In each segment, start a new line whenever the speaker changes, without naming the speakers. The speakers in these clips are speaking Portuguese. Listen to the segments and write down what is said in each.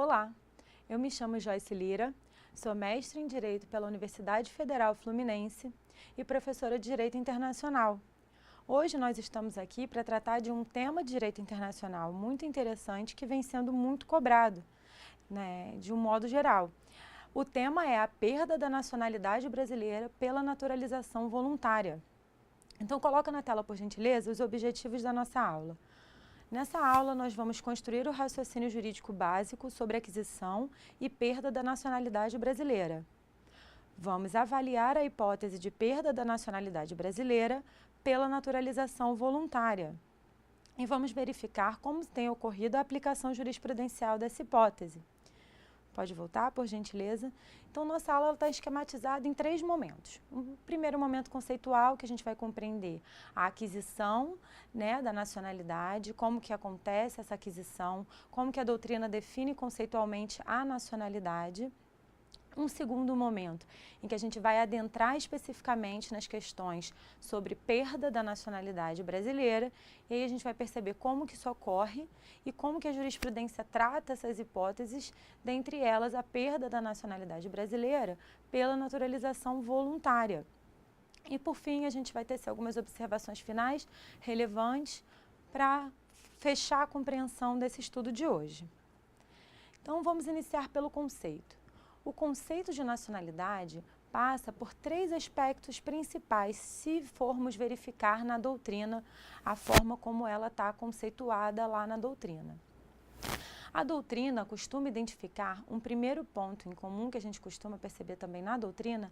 Olá, eu me chamo Joyce Lira, sou mestre em Direito pela Universidade Federal Fluminense e professora de Direito Internacional. Hoje nós estamos aqui para tratar de um tema de direito internacional muito interessante que vem sendo muito cobrado, de um modo geral. O tema é a perda da nacionalidade brasileira pela naturalização voluntária. Então coloca na tela, por gentileza, os objetivos da nossa aula. Nessa aula, nós vamos construir o raciocínio jurídico básico sobre aquisição e perda da nacionalidade brasileira. Vamos avaliar a hipótese de perda da nacionalidade brasileira pela naturalização voluntária. E vamos verificar como tem ocorrido a aplicação jurisprudencial dessa hipótese. Pode voltar, por gentileza? Então, nossa aula está esquematizada em 3 momentos. Um primeiro momento conceitual, que a gente vai compreender a aquisição da nacionalidade, como que acontece essa aquisição, como que a doutrina define conceitualmente a nacionalidade. Um segundo momento, em que a gente vai adentrar especificamente nas questões sobre perda da nacionalidade brasileira, e aí a gente vai perceber como que isso ocorre e como que a jurisprudência trata essas hipóteses, dentre elas a perda da nacionalidade brasileira pela naturalização voluntária. E por fim, a gente vai tecer algumas observações finais relevantes para fechar a compreensão desse estudo de hoje. Então, vamos iniciar pelo conceito. O conceito de nacionalidade passa por 3 aspectos principais, se formos verificar na doutrina a forma como ela está conceituada lá na doutrina. A doutrina costuma identificar um primeiro ponto em comum que a gente costuma perceber também na doutrina,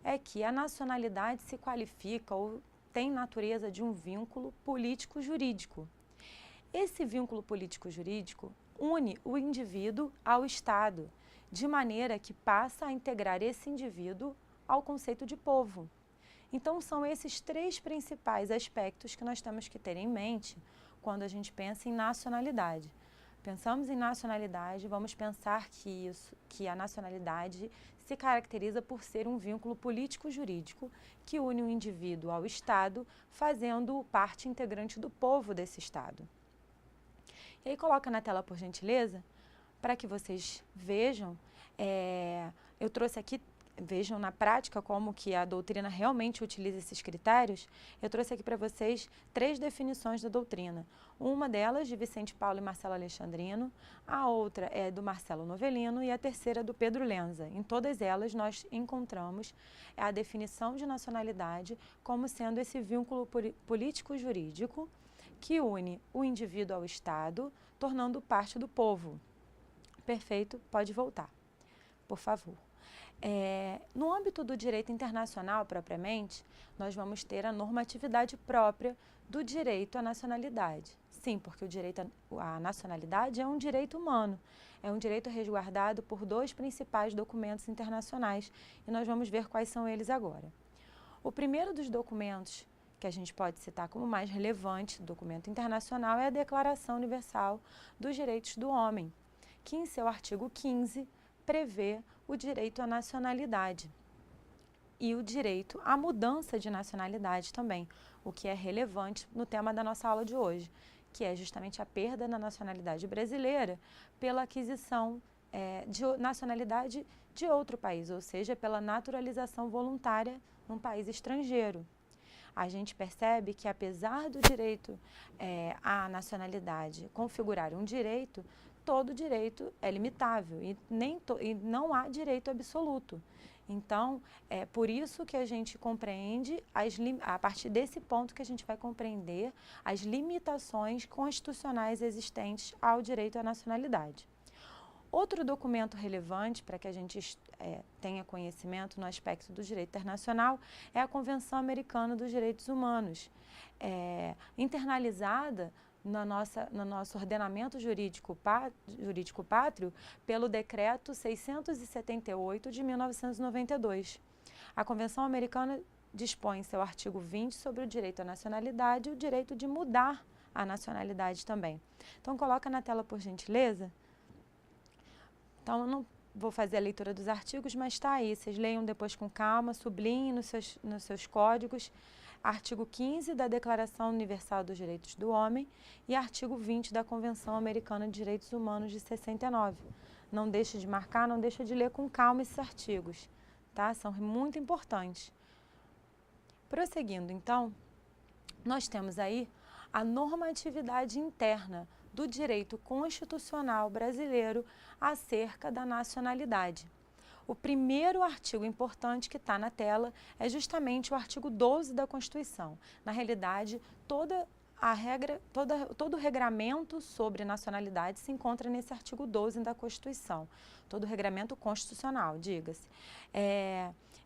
é que a nacionalidade se qualifica ou tem natureza de um vínculo político-jurídico. Esse vínculo político-jurídico une o indivíduo ao Estado, de maneira que passa a integrar esse indivíduo ao conceito de povo. Então, são esses 3 principais aspectos que nós temos que ter em mente quando a gente pensa em nacionalidade. Pensamos em nacionalidade, vamos pensar que a nacionalidade se caracteriza por ser um vínculo político-jurídico que une o indivíduo ao Estado, fazendo-o parte integrante do povo desse Estado. E aí, coloca na tela, por gentileza, para que vocês vejam, eu trouxe aqui, vejam na prática como que a doutrina realmente utiliza esses critérios. Eu trouxe aqui para vocês 3 definições da doutrina. Uma delas de Vicente Paulo e Marcelo Alexandrino, a outra é do Marcelo Novellino e a terceira do Pedro Lenza. Em todas elas nós encontramos a definição de nacionalidade como sendo esse vínculo político-jurídico que une o indivíduo ao Estado, tornando parte do povo. Perfeito, pode voltar, por favor. No âmbito do direito internacional, propriamente, nós vamos ter a normatividade própria do direito à nacionalidade. Sim, porque o direito à nacionalidade é um direito humano, é um direito resguardado por 2 principais documentos internacionais, e nós vamos ver quais são eles agora. O primeiro dos documentos que a gente pode citar como mais relevante, documento internacional, é a Declaração Universal dos Direitos do Homem, que em seu artigo 15 prevê o direito à nacionalidade e o direito à mudança de nacionalidade também, o que é relevante no tema da nossa aula de hoje, que é justamente a perda da nacionalidade brasileira pela aquisição de nacionalidade de outro país, ou seja, pela naturalização voluntária num país estrangeiro. A gente percebe que, apesar do direito à nacionalidade configurar um direito, todo direito é limitável e não há direito absoluto. Então, é por isso que a gente compreende, a partir desse ponto que a gente vai compreender as limitações constitucionais existentes ao direito à nacionalidade. Outro documento relevante para que a gente tenha conhecimento no aspecto do direito internacional é a Convenção Americana dos Direitos Humanos, internalizada no nosso ordenamento jurídico pátrio pelo Decreto 678 de 1992. A Convenção Americana dispõe em seu artigo 20 sobre o direito à nacionalidade e o direito de mudar a nacionalidade também. Então, coloca na tela, por gentileza. Então, eu não vou fazer a leitura dos artigos, mas está aí. Vocês leiam depois com calma, sublinhem nos seus códigos. Artigo 15 da Declaração Universal dos Direitos do Homem e artigo 20 da Convenção Americana de Direitos Humanos de 69. não deixe de marcar, não deixe de ler com calma esses artigos, tá? São muito importantes. Prosseguindo, então, nós temos aí a normatividade interna do direito constitucional brasileiro acerca da nacionalidade. O primeiro artigo importante que está na tela é justamente o artigo 12 da Constituição. Na realidade, todo o regramento sobre nacionalidade se encontra nesse artigo 12 da Constituição. Todo o regramento constitucional, diga-se.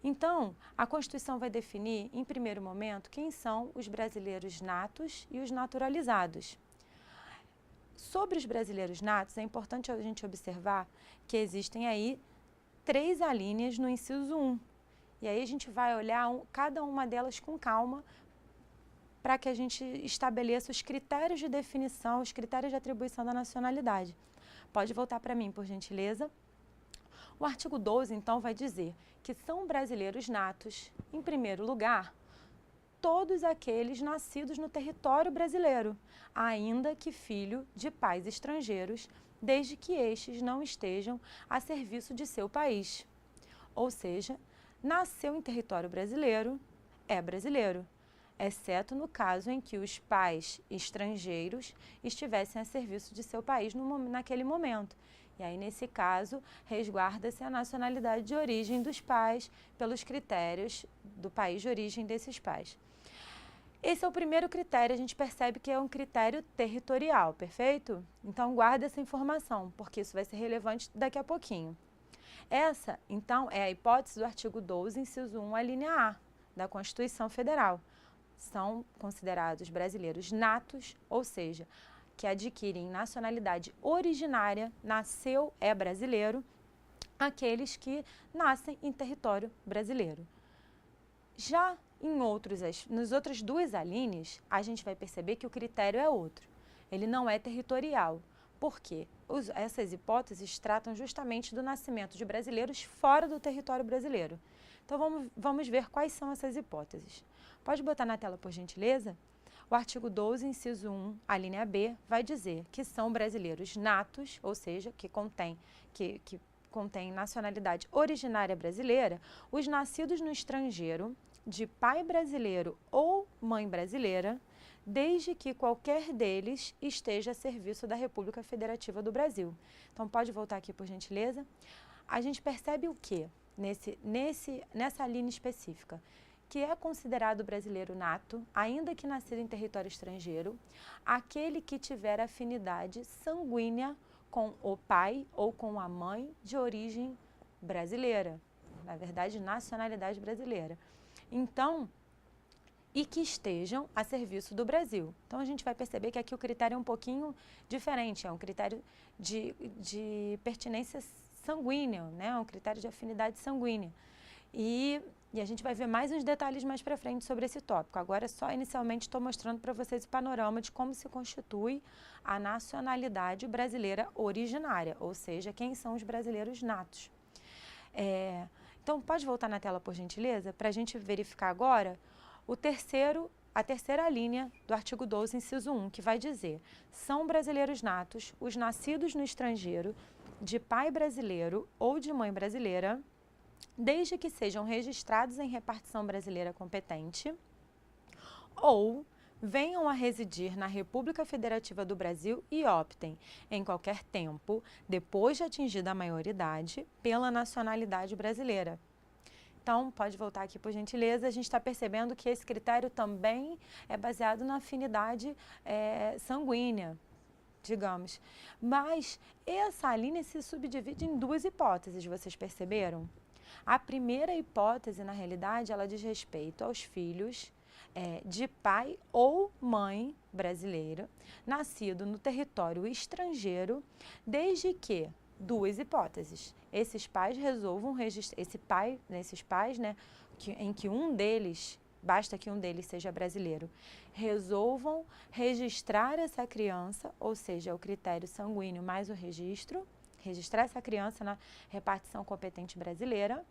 Então, a Constituição vai definir, em primeiro momento, quem são os brasileiros natos e os naturalizados. Sobre os brasileiros natos, é importante a gente observar que existem aí 3 alíneas no inciso 1. E aí a gente vai olhar cada uma delas com calma para que a gente estabeleça os critérios de definição, os critérios de atribuição da nacionalidade. Pode voltar para mim, por gentileza. O artigo 12, então, vai dizer que são brasileiros natos, em primeiro lugar, todos aqueles nascidos no território brasileiro, ainda que filho de pais estrangeiros, desde que estes não estejam a serviço de seu país. Ou seja, nasceu em território brasileiro, é brasileiro, exceto no caso em que os pais estrangeiros estivessem a serviço de seu país naquele momento. E aí, nesse caso, resguarda-se a nacionalidade de origem dos pais pelos critérios do país de origem desses pais. Esse é o primeiro critério, a gente percebe que é um critério territorial, perfeito? Então, guarda essa informação, porque isso vai ser relevante daqui a pouquinho. Essa, então, é a hipótese do artigo 12, inciso 1, a linha A, da Constituição Federal. São considerados brasileiros natos, ou seja, que adquirem nacionalidade originária, nasceu, é brasileiro, aqueles que nascem em território brasileiro. Já nas outras 2 alíneas, a gente vai perceber que o critério é outro. Ele não é territorial. Por quê? Essas hipóteses tratam justamente do nascimento de brasileiros fora do território brasileiro. Então, vamos ver quais são essas hipóteses. Pode botar na tela, por gentileza? O artigo 12, inciso 1, a linha B, vai dizer que são brasileiros natos, ou seja, que contém nacionalidade originária brasileira, os nascidos no estrangeiro, de pai brasileiro ou mãe brasileira, desde que qualquer deles esteja a serviço da República Federativa do Brasil. Então, pode voltar aqui, por gentileza. A gente percebe o quê? Nessa linha específica, que é considerado brasileiro nato, ainda que nascido em território estrangeiro, aquele que tiver afinidade sanguínea com o pai ou com a mãe de origem brasileira, na verdade, nacionalidade brasileira. Então, e que estejam a serviço do Brasil. Então, a gente vai perceber que aqui o critério é um pouquinho diferente, é um critério de pertinência sanguínea, né? Um critério de afinidade sanguínea. E a gente vai ver mais uns detalhes mais para frente sobre esse tópico. Agora, só inicialmente estou mostrando para vocês o panorama de como se constitui a nacionalidade brasileira originária, ou seja, quem são os brasileiros natos. Então, pode voltar na tela, por gentileza, para a gente verificar agora a terceira linha do artigo 12, inciso 1, que vai dizer: são brasileiros natos os nascidos no estrangeiro, de pai brasileiro ou de mãe brasileira, desde que sejam registrados em repartição brasileira competente ou venham a residir na República Federativa do Brasil e optem, em qualquer tempo, depois de atingida a maioridade, pela nacionalidade brasileira. Então, pode voltar aqui, por gentileza. A gente está percebendo que esse critério também é baseado na afinidade sanguínea, digamos. Mas essa linha se subdivide em 2 hipóteses, vocês perceberam? A primeira hipótese, na realidade, ela diz respeito aos filhos de pai ou mãe brasileira, nascido no território estrangeiro, desde que 2 hipóteses. Esses pais resolvam registrar, esses pais, né, em que um deles, basta que um deles seja brasileiro, resolvam registrar essa criança, ou seja, o critério sanguíneo mais o registrar essa criança na repartição competente brasileira.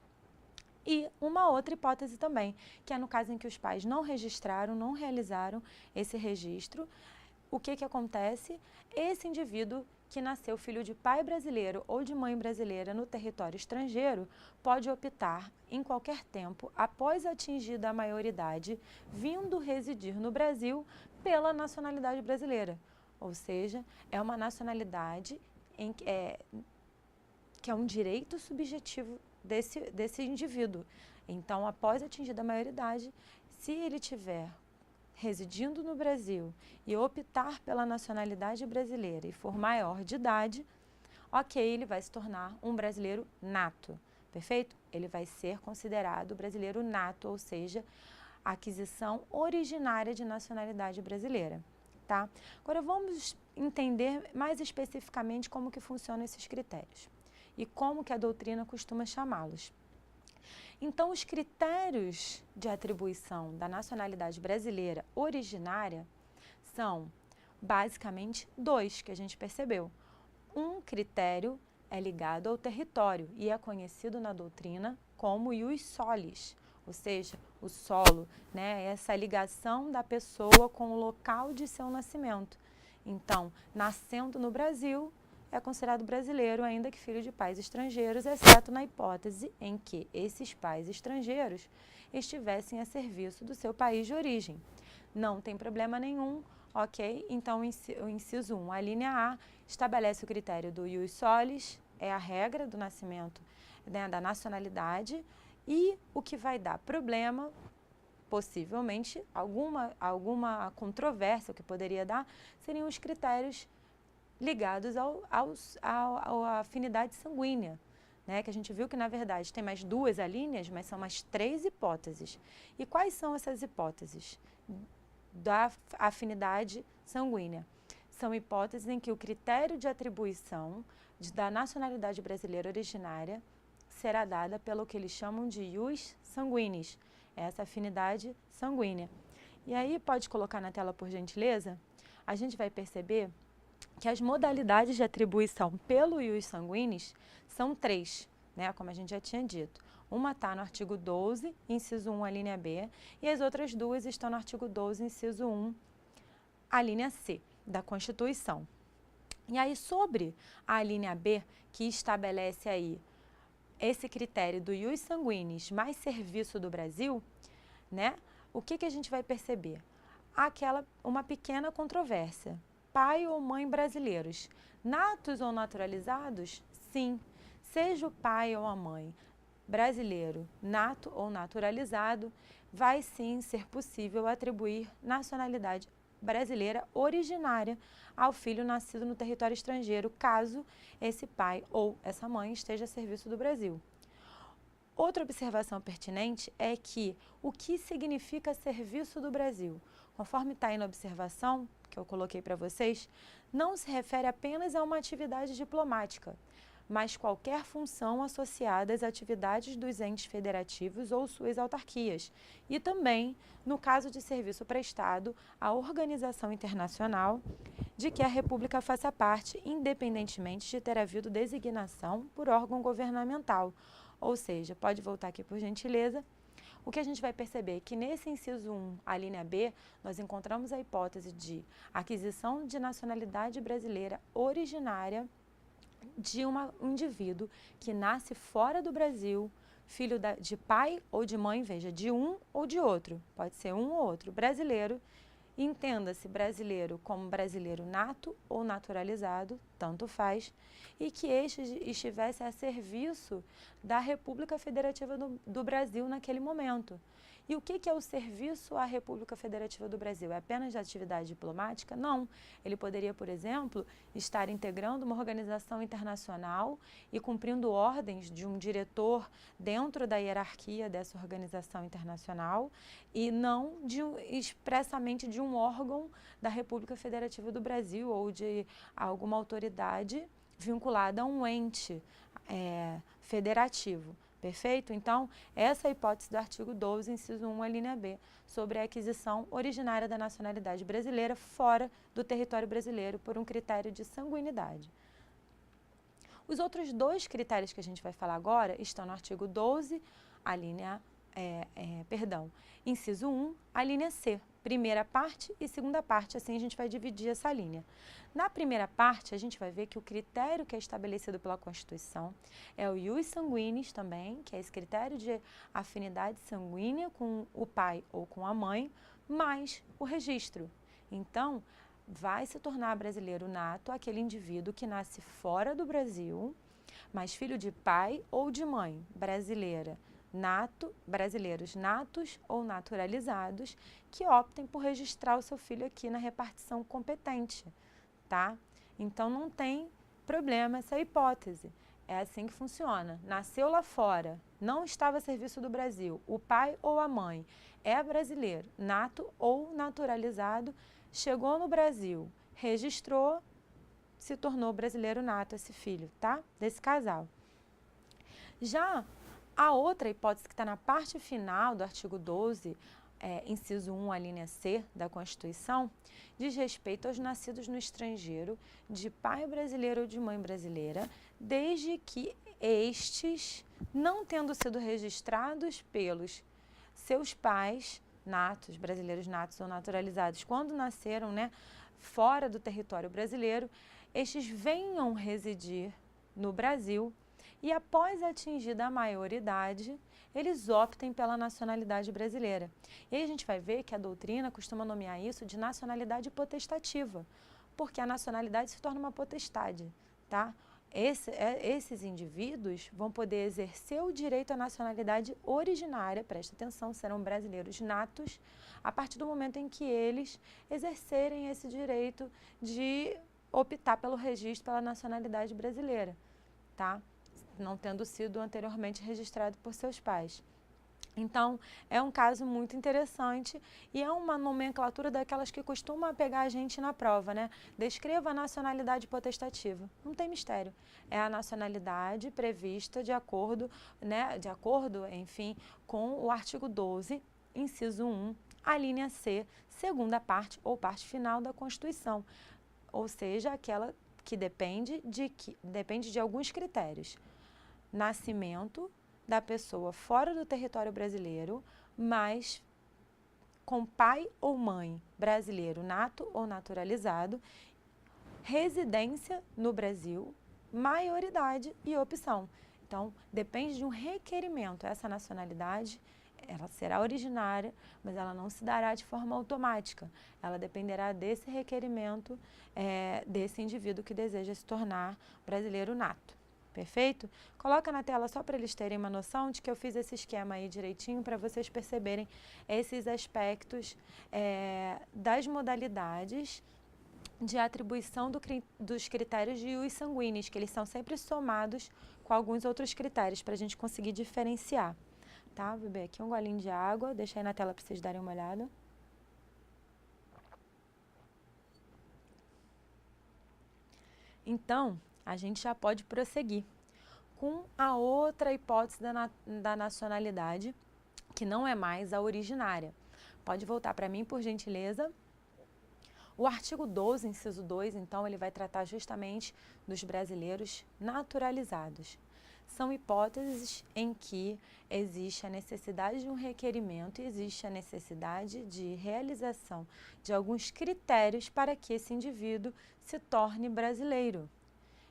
E uma outra hipótese também, que é no caso em que os pais não registraram, não realizaram esse registro, o que acontece? Esse indivíduo que nasceu filho de pai brasileiro ou de mãe brasileira no território estrangeiro pode optar, em qualquer tempo, após atingida a maioridade, vindo residir no Brasil pela nacionalidade brasileira. Ou seja, é uma nacionalidade que é um direito subjetivo desse indivíduo. Então, após atingida a maioridade, se ele tiver residindo no Brasil e optar pela nacionalidade brasileira e for maior de idade, ok, ele vai se tornar um brasileiro nato, perfeito? Ele vai ser considerado brasileiro nato, ou seja, a aquisição originária de nacionalidade brasileira, tá? Agora vamos entender mais especificamente como que funcionam esses critérios e como que a doutrina costuma chamá-los. Então, os critérios de atribuição da nacionalidade brasileira originária são basicamente dois que a gente percebeu. Um critério é ligado ao território e é conhecido na doutrina como ius solis, ou seja, o solo, né? Essa ligação da pessoa com o local de seu nascimento. Então, nascendo no Brasil, é considerado brasileiro, ainda que filho de pais estrangeiros, exceto na hipótese em que esses pais estrangeiros estivessem a serviço do seu país de origem. Não tem problema nenhum, ok? Então, o inciso 1, a linha A, estabelece o critério do ius solis, é a regra do nascimento, né, da nacionalidade, e o que vai dar problema, possivelmente, alguma controvérsia que poderia dar, seriam os critérios ligados à afinidade sanguínea, né? Que a gente viu que, na verdade, tem mais duas alíneas, mas são mais 3 hipóteses. E quais são essas hipóteses da afinidade sanguínea? São hipóteses em que o critério de atribuição da nacionalidade brasileira originária será dada pelo que eles chamam de ius sanguinis, essa afinidade sanguínea. E aí, pode colocar na tela, por gentileza? A gente vai perceber que as modalidades de atribuição pelo ius sanguinis são 3, né, como a gente já tinha dito. Uma está no artigo 12, inciso 1, a linha B, e as outras duas estão no artigo 12, inciso 1, a linha C, da Constituição. E aí, sobre a linha B, que estabelece aí esse critério do ius sanguinis mais serviço do Brasil, né, o que a gente vai perceber? Uma pequena controvérsia. Pai ou mãe brasileiros, natos ou naturalizados? Sim, seja o pai ou a mãe brasileiro, nato ou naturalizado, vai sim ser possível atribuir nacionalidade brasileira originária ao filho nascido no território estrangeiro, caso esse pai ou essa mãe esteja a serviço do Brasil. Outra observação pertinente é que o que significa serviço do Brasil? Conforme está aí na observação que eu coloquei para vocês, não se refere apenas a uma atividade diplomática, mas qualquer função associada às atividades dos entes federativos ou suas autarquias, e também, no caso de serviço prestado à organização internacional de que a República faça parte, independentemente de ter havido designação por órgão governamental. Ou seja, pode voltar aqui por gentileza. O que a gente vai perceber é que nesse inciso 1, a linha B, nós encontramos a hipótese de aquisição de nacionalidade brasileira originária de um indivíduo que nasce fora do Brasil, filho de pai ou de mãe, veja, de um ou de outro, pode ser um ou outro, brasileiro. Entenda-se brasileiro como brasileiro nato ou naturalizado, tanto faz, e que este estivesse a serviço da República Federativa do Brasil naquele momento. E o que é o serviço à República Federativa do Brasil? É apenas de atividade diplomática? Não. Ele poderia, por exemplo, estar integrando uma organização internacional e cumprindo ordens de um diretor dentro da hierarquia dessa organização internacional e não expressamente de um órgão da República Federativa do Brasil ou de alguma autoridade vinculada a um ente federativo. Perfeito? Então, essa é a hipótese do artigo 12, inciso 1, a linha B, sobre a aquisição originária da nacionalidade brasileira fora do território brasileiro por um critério de sanguinidade. Os outros dois critérios que a gente vai falar agora estão no artigo 12, a linha, inciso 1, a linha C, primeira parte e segunda parte, assim a gente vai dividir essa linha. Na primeira parte, a gente vai ver que o critério que é estabelecido pela Constituição é o ius sanguinis também, que é esse critério de afinidade sanguínea com o pai ou com a mãe, mais o registro. Então, vai se tornar brasileiro nato aquele indivíduo que nasce fora do Brasil, mas filho de pai ou de mãe brasileira, brasileiros natos ou naturalizados, que optem por registrar o seu filho aqui na repartição competente, tá? Então não tem problema essa hipótese. É assim que funciona. Nasceu lá fora, não estava a serviço do Brasil, o pai ou a mãe é brasileiro, nato ou naturalizado, chegou no Brasil, registrou, se tornou brasileiro nato esse filho, tá? Desse casal. Já a outra hipótese que está na parte final do artigo 12, inciso 1, a linha C da Constituição, diz respeito aos nascidos no estrangeiro, de pai brasileiro ou de mãe brasileira, desde que estes, não tendo sido registrados pelos seus pais natos, brasileiros natos ou naturalizados, quando nasceram, né, fora do território brasileiro, estes venham residir no Brasil e após atingida a maioridade, eles optem pela nacionalidade brasileira. E aí a gente vai ver que a doutrina costuma nomear isso de nacionalidade potestativa, porque a nacionalidade se torna uma potestade, tá? Esses indivíduos vão poder exercer o direito à nacionalidade originária, presta atenção, serão brasileiros natos, a partir do momento em que eles exercerem esse direito de optar pelo registro pela nacionalidade brasileira, tá? Não tendo sido anteriormente registrado por seus pais. Então, é um caso muito interessante e é uma nomenclatura daquelas que costuma pegar a gente na prova, né? Descreva a nacionalidade potestativa. Não tem mistério. É a nacionalidade prevista de acordo, né, enfim, com o artigo 12, inciso 1, a linha C, segunda parte ou parte final da Constituição. Ou seja, aquela que depende de alguns critérios. Nascimento da pessoa fora do território brasileiro, mas com pai ou mãe brasileiro nato ou naturalizado, residência no Brasil, maioridade e opção. Então, depende de um requerimento. Essa nacionalidade, ela será originária, mas ela não se dará de forma automática. Ela dependerá desse requerimento, desse indivíduo que deseja se tornar brasileiro nato. Perfeito? Coloca na tela só para eles terem uma noção de que eu fiz esse esquema aí direitinho para vocês perceberem esses aspectos das modalidades de atribuição dos critérios de ius sanguinis, que eles são sempre somados com alguns outros critérios para a gente conseguir diferenciar. Tá? Vou beber aqui um golinho de água, deixa aí na tela para vocês darem uma olhada. Então, a gente já pode prosseguir com a outra hipótese da nacionalidade, que não é mais a originária. Pode voltar para mim, por gentileza. O artigo 12, inciso 2, então, ele vai tratar justamente dos brasileiros naturalizados. São hipóteses em que existe a necessidade de um requerimento e existe a necessidade de realização de alguns critérios para que esse indivíduo se torne brasileiro.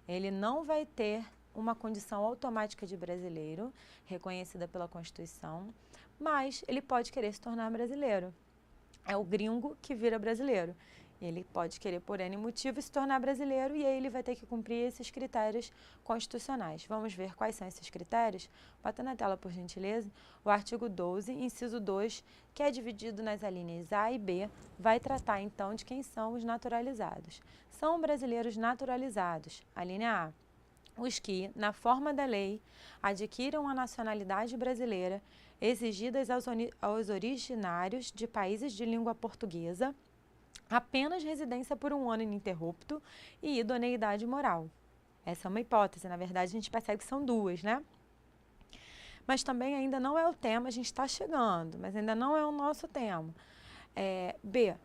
Ele não vai ter uma condição automática de brasileiro, reconhecida pela Constituição, mas ele pode querer se tornar brasileiro. É o gringo que vira brasileiro. Ele pode querer, por N motivo, se tornar brasileiro e aí ele vai ter que cumprir esses critérios constitucionais. Vamos ver quais são esses critérios? Bota na tela, por gentileza. O artigo 12, inciso 2, que é dividido nas alíneas A e B, vai tratar, então, de quem são os naturalizados. São brasileiros naturalizados, a linha A, os que, na forma da lei, adquiram a nacionalidade brasileira exigidas aos originários de países de língua portuguesa, apenas residência por 1 ano ininterrupto e idoneidade moral. Essa é uma hipótese, na verdade a gente percebe que são duas, né? Mas também ainda não é o tema, a gente está chegando, mas ainda não é o nosso tema. B,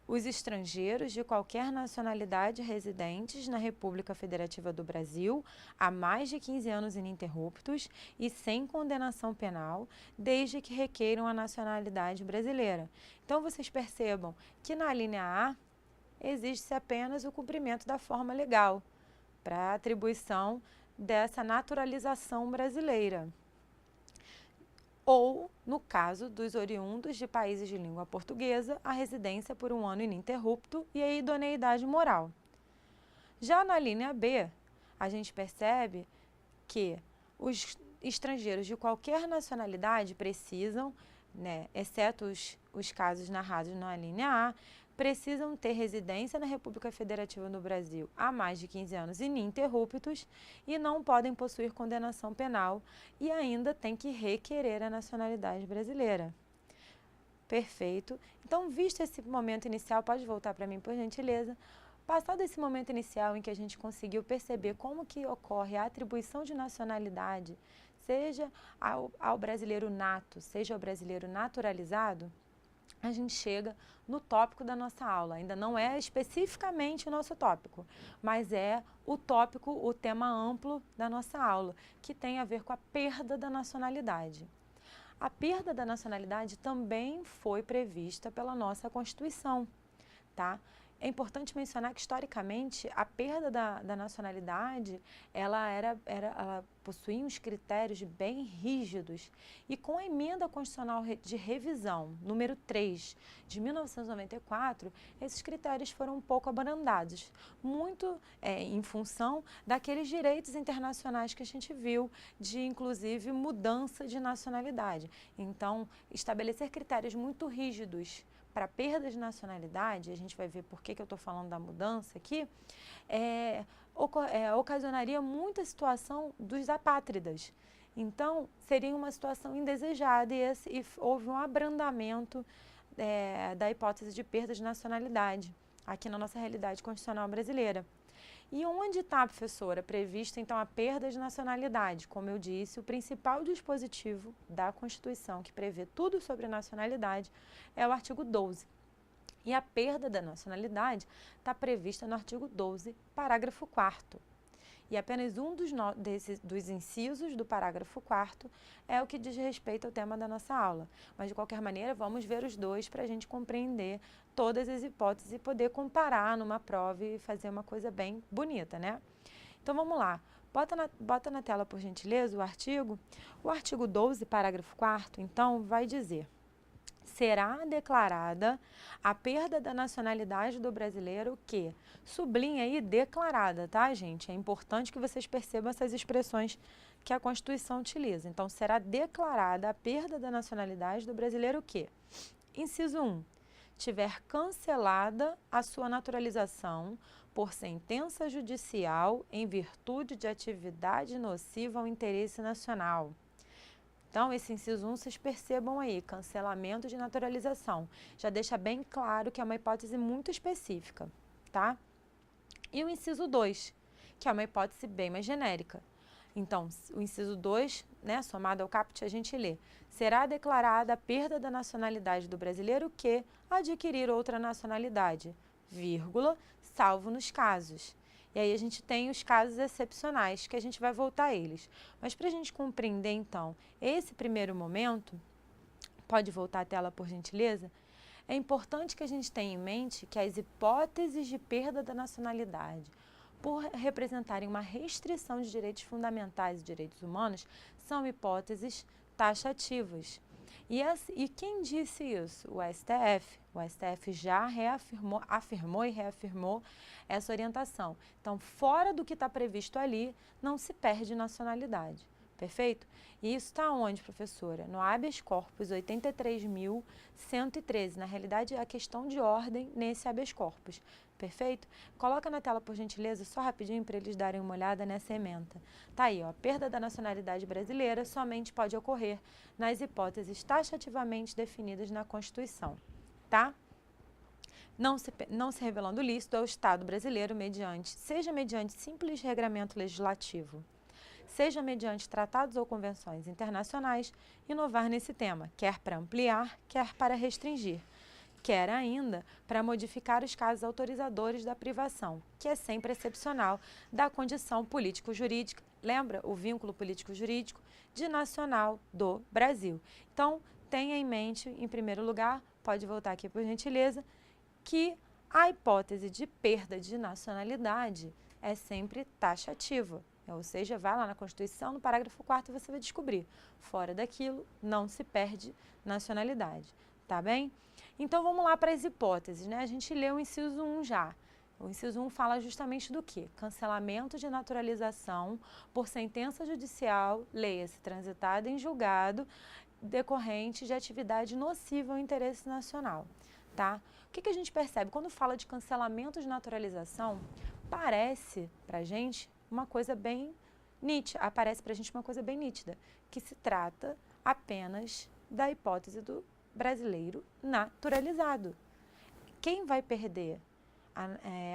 os estrangeiros de qualquer nacionalidade residentes na República Federativa do Brasil há mais de 15 anos ininterruptos e sem condenação penal, desde que requeiram a nacionalidade brasileira. Então, vocês percebam que na linha A existe apenas o cumprimento da forma legal para a atribuição dessa naturalização brasileira. Ou, no caso dos oriundos de países de língua portuguesa, a residência por 1 ano ininterrupto e a idoneidade moral. Já na linha B, a gente percebe que os estrangeiros de qualquer nacionalidade precisam, exceto os casos narrados na linha A, precisam ter residência na República Federativa do Brasil há mais de 15 anos ininterruptos e não podem possuir condenação penal e ainda tem que requerer a nacionalidade brasileira. Perfeito. Então, visto esse momento inicial, pode voltar para mim, por gentileza. Passado esse momento inicial em que a gente conseguiu perceber como que ocorre a atribuição de nacionalidade, seja ao brasileiro nato, seja ao brasileiro naturalizado, a gente chega no tópico da nossa aula. Ainda não é especificamente o nosso tópico, mas é o tópico, o tema amplo da nossa aula, que tem a ver com a perda da nacionalidade. A perda da nacionalidade também foi prevista pela nossa Constituição, tá? É importante mencionar que, historicamente, a perda da nacionalidade, ela possuía uns critérios bem rígidos. E com a Emenda Constitucional de Revisão, número 3, de 1994, esses critérios foram um pouco abrandados, muito em função daqueles direitos internacionais que a gente viu, de, inclusive, mudança de nacionalidade. Então, estabelecer critérios muito rígidos para perda de nacionalidade, a gente vai ver por que eu estou falando da mudança aqui, ocasionaria muita situação dos apátridas. Então, seria uma situação indesejada e houve um abrandamento da hipótese de perda de nacionalidade aqui na nossa realidade constitucional brasileira. E onde está, professora, prevista então a perda de nacionalidade? Como eu disse, o principal dispositivo da Constituição que prevê tudo sobre nacionalidade é o artigo 12. E a perda da nacionalidade está prevista no artigo 12, parágrafo 4º. E apenas um dos incisos do parágrafo 4º é o que diz respeito ao tema da nossa aula. Mas, de qualquer maneira, vamos ver os dois para a gente compreender todas as hipóteses e poder comparar numa prova e fazer uma coisa bem bonita, né? Então, vamos lá. Bota na tela, por gentileza, o artigo. O artigo 12, parágrafo 4º, então, vai dizer: será declarada a perda da nacionalidade do brasileiro que, sublinha aí, declarada, tá, gente? É importante que vocês percebam essas expressões que a Constituição utiliza. Então, será declarada a perda da nacionalidade do brasileiro que, inciso 1, tiver cancelada a sua naturalização por sentença judicial em virtude de atividade nociva ao interesse nacional. Então, esse inciso 1, vocês percebam aí, cancelamento de naturalização. Já deixa bem claro que é uma hipótese muito específica, tá? E o inciso 2, que é uma hipótese bem mais genérica. Então, o inciso 2, somado ao caput, a gente lê: será declarada a perda da nacionalidade do brasileiro que adquirir outra nacionalidade, vírgula, salvo nos casos. E aí a gente tem os casos excepcionais, que a gente vai voltar a eles. Mas para a gente compreender, então, esse primeiro momento, pode voltar a tela, por gentileza? É importante que a gente tenha em mente que as hipóteses de perda da nacionalidade, por representarem uma restrição de direitos fundamentais e direitos humanos, são hipóteses taxativas. E quem disse isso? O STF. O STF já afirmou e reafirmou essa orientação. Então, fora do que está previsto ali, não se perde nacionalidade. Perfeito? E isso está onde, professora? No habeas corpus 83.113. Na realidade, é a questão de ordem nesse habeas corpus. Perfeito? Coloca na tela, por gentileza, só rapidinho para eles darem uma olhada nessa ementa. Tá aí, ó, a perda da nacionalidade brasileira somente pode ocorrer nas hipóteses taxativamente definidas na Constituição. Tá? Não se revelando lícito ao Estado brasileiro seja mediante simples regramento legislativo, seja mediante tratados ou convenções internacionais, inovar nesse tema, quer para ampliar, quer para restringir. quer ainda para modificar os casos autorizadores da privação, que é sempre excepcional, da condição político-jurídica, lembra o vínculo político-jurídico, de nacional do Brasil. Então, tenha em mente, em primeiro lugar, pode voltar aqui por gentileza, que a hipótese de perda de nacionalidade é sempre taxativa. Ou seja, vai lá na Constituição, no parágrafo 4º, você vai descobrir. Fora daquilo, não se perde nacionalidade. Tá bem? Então, vamos lá para as hipóteses, né? A gente leu o inciso 1 já. O inciso 1 fala justamente do quê? Cancelamento de naturalização por sentença judicial, leia-se, transitada em julgado, decorrente de atividade nociva ao interesse nacional. Tá? O que a gente percebe? Quando fala de cancelamento de naturalização, parece pra gente uma coisa bem nítida, aparece pra gente uma coisa bem nítida, que se trata apenas da hipótese do brasileiro naturalizado. Quem vai perder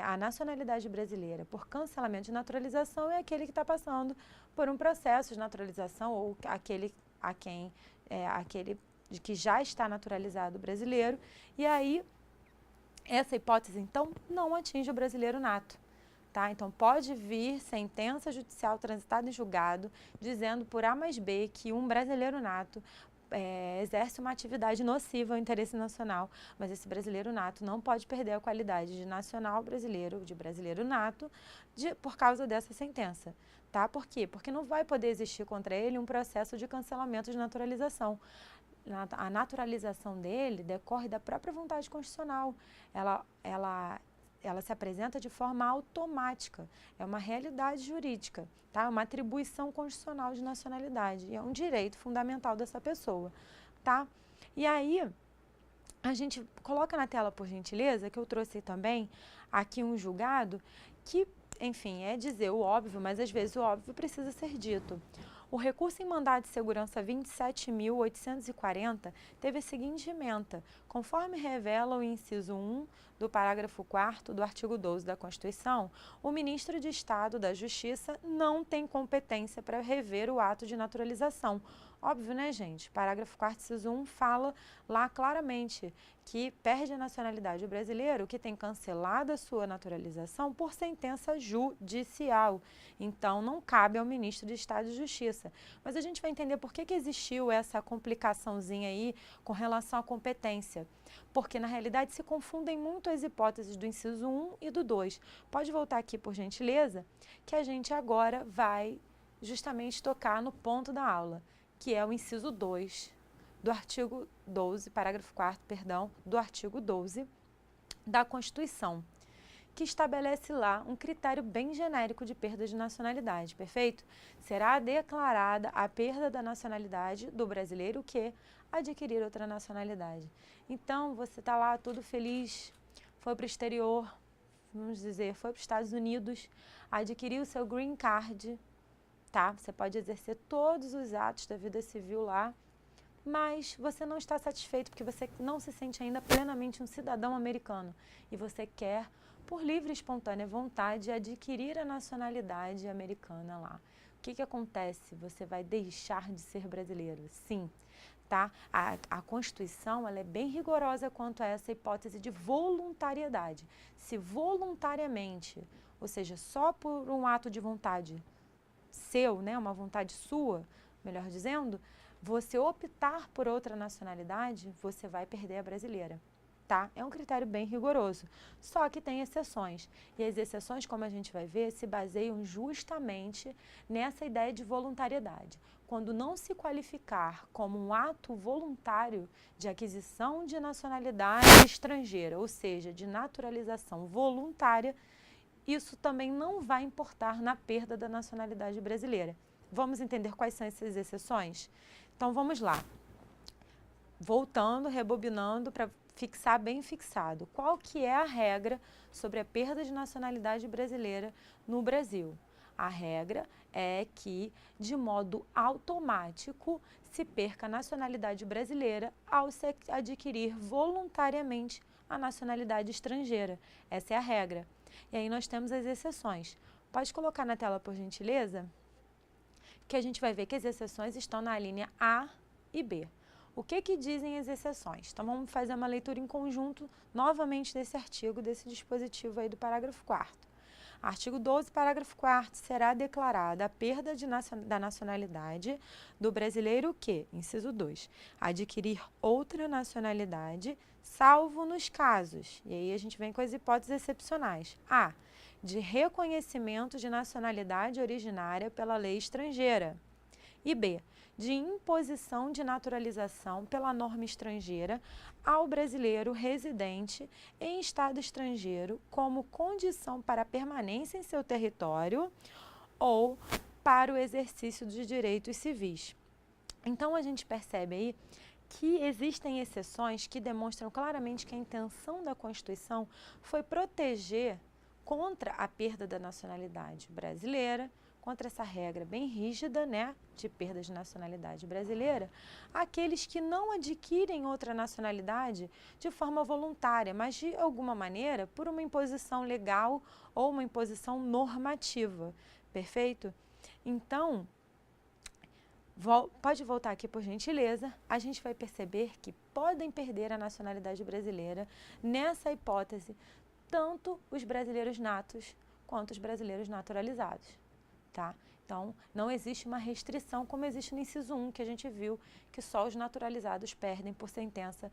a nacionalidade brasileira por cancelamento de naturalização é aquele que está passando por um processo de naturalização ou aquele de que já está naturalizado brasileiro, e aí essa hipótese, então, não atinge o brasileiro nato. Tá? Então, pode vir sentença judicial transitada em julgado dizendo por A mais B que um brasileiro nato exerce uma atividade nociva ao interesse nacional, mas esse brasileiro nato não pode perder a qualidade de nacional brasileiro, de brasileiro nato, por causa dessa sentença. Tá? Por quê? Porque não vai poder existir contra ele um processo de cancelamento de naturalização. A naturalização dele decorre da própria vontade constitucional. Ela se apresenta de forma automática. É uma realidade jurídica, tá? É uma atribuição constitucional de nacionalidade. E é um direito fundamental dessa pessoa, tá? E aí, a gente coloca na tela, por gentileza, que eu trouxe também aqui um julgado que, enfim, é dizer o óbvio, mas às vezes o óbvio precisa ser dito. O recurso em mandado de segurança 27.840 teve a seguinte ementa: conforme revela o inciso 1 do parágrafo 4º do artigo 12 da Constituição, o ministro de Estado da Justiça não tem competência para rever o ato de naturalização. Óbvio, né, gente? Parágrafo 4º, inciso 1 fala lá claramente que perde a nacionalidade o brasileiro que tem cancelado a sua naturalização por sentença judicial. Então, não cabe ao ministro de Estado de Justiça. Mas a gente vai entender por que existiu essa complicaçãozinha aí com relação à competência. Porque, na realidade, se confundem muito as hipóteses do inciso 1 e do 2. Pode voltar aqui, por gentileza, que a gente agora vai justamente tocar no ponto da aula, que é o inciso 2 do artigo 12, parágrafo 4º, perdão, do artigo 12 da Constituição, que estabelece lá um critério bem genérico de perda de nacionalidade, perfeito? Será declarada a perda da nacionalidade do brasileiro que adquirir outra nacionalidade. Então, você está lá todo feliz, foi para o exterior, vamos dizer, foi para os Estados Unidos, adquiriu o seu green card, tá? Você pode exercer todos os atos da vida civil lá, mas você não está satisfeito porque você não se sente ainda plenamente um cidadão americano e você quer, por livre e espontânea vontade, adquirir a nacionalidade americana lá. O que acontece? Você vai deixar de ser brasileiro? Sim, tá? A Constituição ela é bem rigorosa quanto a essa hipótese de voluntariedade. Se voluntariamente, ou seja, só por um ato de vontade seu, né, uma vontade sua, melhor dizendo, você optar por outra nacionalidade, você vai perder a brasileira, tá? É um critério bem rigoroso, só que tem exceções. E as exceções, como a gente vai ver, se baseiam justamente nessa ideia de voluntariedade. Quando não se qualificar como um ato voluntário de aquisição de nacionalidade estrangeira, ou seja, de naturalização voluntária, isso também não vai importar na perda da nacionalidade brasileira. Vamos entender quais são essas exceções? Então, vamos lá. Voltando, rebobinando para fixar bem fixado. Qual que é a regra sobre a perda de nacionalidade brasileira no Brasil? A regra é que, de modo automático, se perca a nacionalidade brasileira ao se adquirir voluntariamente a nacionalidade estrangeira. Essa é a regra. E aí nós temos as exceções. Pode colocar na tela, por gentileza? Que a gente vai ver que as exceções estão na linha A e B. O que dizem as exceções? Então, vamos fazer uma leitura em conjunto, novamente, desse artigo, desse dispositivo aí do parágrafo 4º. Artigo 12, parágrafo 4º, será declarada a perda da nacionalidade do brasileiro que, inciso 2, adquirir outra nacionalidade, salvo nos casos, e aí a gente vem com as hipóteses excepcionais, a, de reconhecimento de nacionalidade originária pela lei estrangeira, e b, de imposição de naturalização pela norma estrangeira ao brasileiro residente em estado estrangeiro como condição para a permanência em seu território ou para o exercício de direitos civis. Então, a gente percebe aí que existem exceções que demonstram claramente que a intenção da Constituição foi proteger contra a perda da nacionalidade brasileira, contra essa regra bem rígida, né, de perda de nacionalidade brasileira, aqueles que não adquirem outra nacionalidade de forma voluntária, mas de alguma maneira por uma imposição legal ou uma imposição normativa, perfeito? Então, pode voltar aqui por gentileza, a gente vai perceber que podem perder a nacionalidade brasileira nessa hipótese, tanto os brasileiros natos quanto os brasileiros naturalizados. Tá? Então, não existe uma restrição como existe no inciso 1, que a gente viu que só os naturalizados perdem por sentença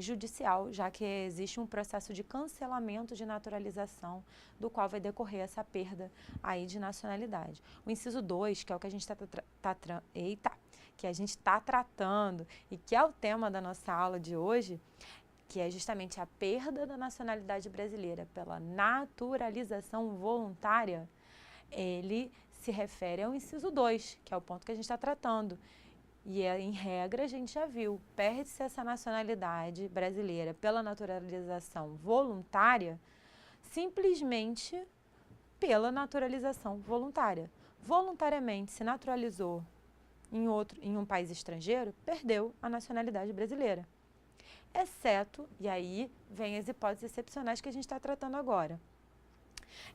judicial, já que existe um processo de cancelamento de naturalização, do qual vai decorrer essa perda aí de nacionalidade. O inciso 2, que é o que a gente está tratando e que é o tema da nossa aula de hoje, que é justamente a perda da nacionalidade brasileira pela naturalização voluntária, ele se refere ao inciso 2, que é o ponto que a gente está tratando. E, em regra, a gente já viu, perde-se essa nacionalidade brasileira pela naturalização voluntária, simplesmente pela naturalização voluntária. Voluntariamente se naturalizou em um país estrangeiro, perdeu a nacionalidade brasileira. Exceto, e aí vem as hipóteses excepcionais que a gente está tratando agora,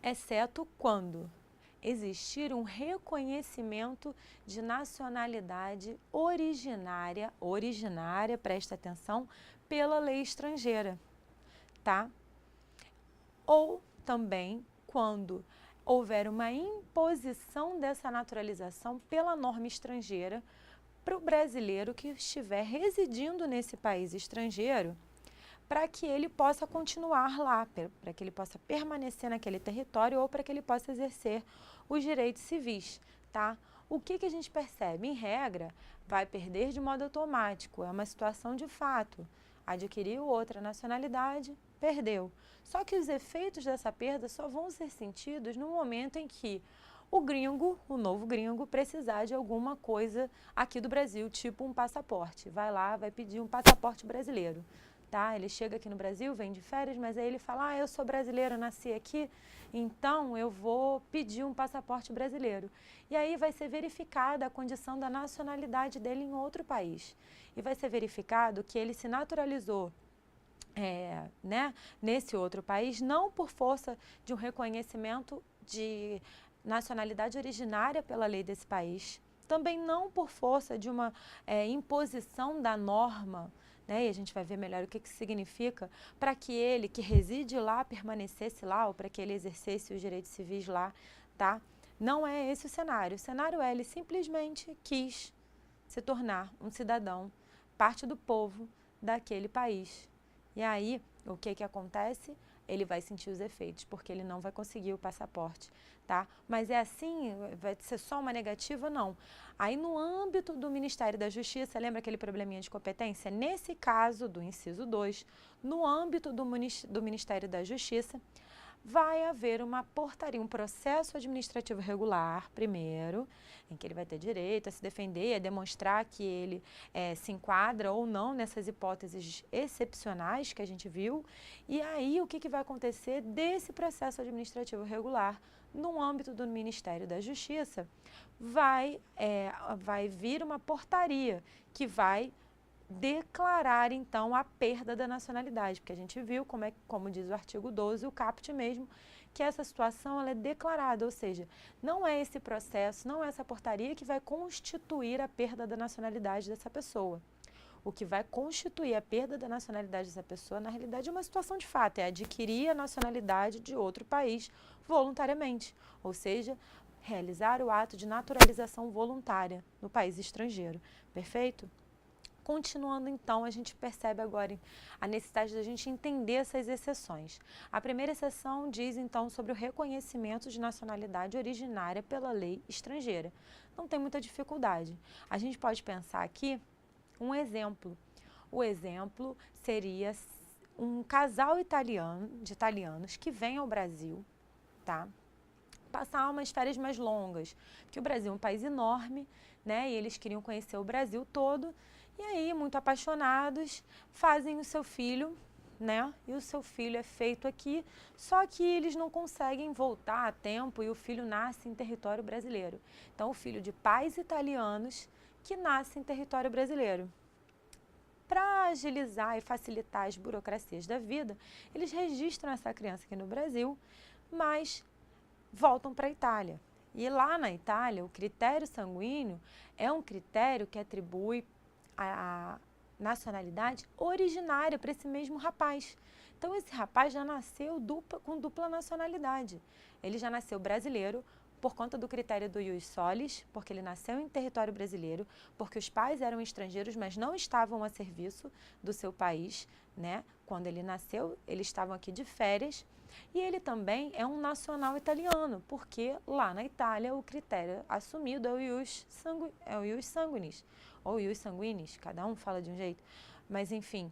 exceto quando existir um reconhecimento de nacionalidade originária, presta atenção, pela lei estrangeira, tá? Ou também quando houver uma imposição dessa naturalização pela norma estrangeira para o brasileiro que estiver residindo nesse país estrangeiro, para que ele possa continuar lá, para que ele possa permanecer naquele território ou para que ele possa exercer os direitos civis, tá? O que a gente percebe? Em regra, vai perder de modo automático, é uma situação de fato. Adquiriu outra nacionalidade, perdeu. Só que os efeitos dessa perda só vão ser sentidos no momento em que o novo gringo, precisar de alguma coisa aqui do Brasil, tipo um passaporte. Vai lá, vai pedir um passaporte brasileiro. Tá? Ele chega aqui no Brasil, vem de férias, mas aí ele fala, eu sou brasileiro, nasci aqui, então eu vou pedir um passaporte brasileiro. E aí vai ser verificada a condição da nacionalidade dele em outro país. E vai ser verificado que ele se naturalizou nesse outro país, não por força de um reconhecimento de nacionalidade originária pela lei desse país, também não por força de uma imposição da norma, né? E a gente vai ver melhor o que significa para que ele, que reside lá, permanecesse lá, ou para que ele exercesse os direitos civis lá, tá? Não é esse o cenário. O cenário é, ele simplesmente quis se tornar um cidadão, parte do povo daquele país. E aí, o que acontece? Ele vai sentir os efeitos, porque ele não vai conseguir o passaporte, tá? Mas é assim, vai ser só uma negativa? Não. Aí, no âmbito do Ministério da Justiça, lembra aquele probleminha de competência? Nesse caso do inciso 2, no âmbito do Ministério da Justiça, vai haver uma portaria, um processo administrativo regular, primeiro, em que ele vai ter direito a se defender, a demonstrar que ele se enquadra ou não nessas hipóteses excepcionais que a gente viu. E aí, o que vai acontecer desse processo administrativo regular no âmbito do Ministério da Justiça? Vai vir uma portaria que vai declarar, então, a perda da nacionalidade, porque a gente viu, como diz o artigo 12, o caput mesmo, que essa situação ela é declarada, ou seja, não é esse processo, não é essa portaria que vai constituir a perda da nacionalidade dessa pessoa. O que vai constituir a perda da nacionalidade dessa pessoa, na realidade, é uma situação de fato, é adquirir a nacionalidade de outro país voluntariamente, ou seja, realizar o ato de naturalização voluntária no país estrangeiro. Perfeito? Continuando, então, a gente percebe agora a necessidade da gente entender essas exceções. A primeira exceção diz, então, sobre o reconhecimento de nacionalidade originária pela lei estrangeira. Não tem muita dificuldade. A gente pode pensar aqui um exemplo. O exemplo seria um casal de italianos que vem ao Brasil, tá? Passar umas férias mais longas, porque o Brasil é um país enorme, né? E eles queriam conhecer o Brasil todo. E aí, muito apaixonados, fazem o seu filho, né? E o seu filho é feito aqui, só que eles não conseguem voltar a tempo e o filho nasce em território brasileiro. Então, o filho de pais italianos que nasce em território brasileiro. Para agilizar e facilitar as burocracias da vida, eles registram essa criança aqui no Brasil, mas voltam para a Itália. E lá na Itália, o critério sanguíneo é um critério que atribui a nacionalidade originária para esse mesmo rapaz. Então, esse rapaz já nasceu com dupla nacionalidade. Ele já nasceu brasileiro por conta do critério do ius solis, porque ele nasceu em território brasileiro, porque os pais eram estrangeiros, mas não estavam a serviço do seu país, né? Quando ele nasceu, eles estavam aqui de férias. E ele também é um nacional italiano, porque lá na Itália o critério assumido é o ius sanguinis, ou ius sanguinis, cada um fala de um jeito, mas enfim,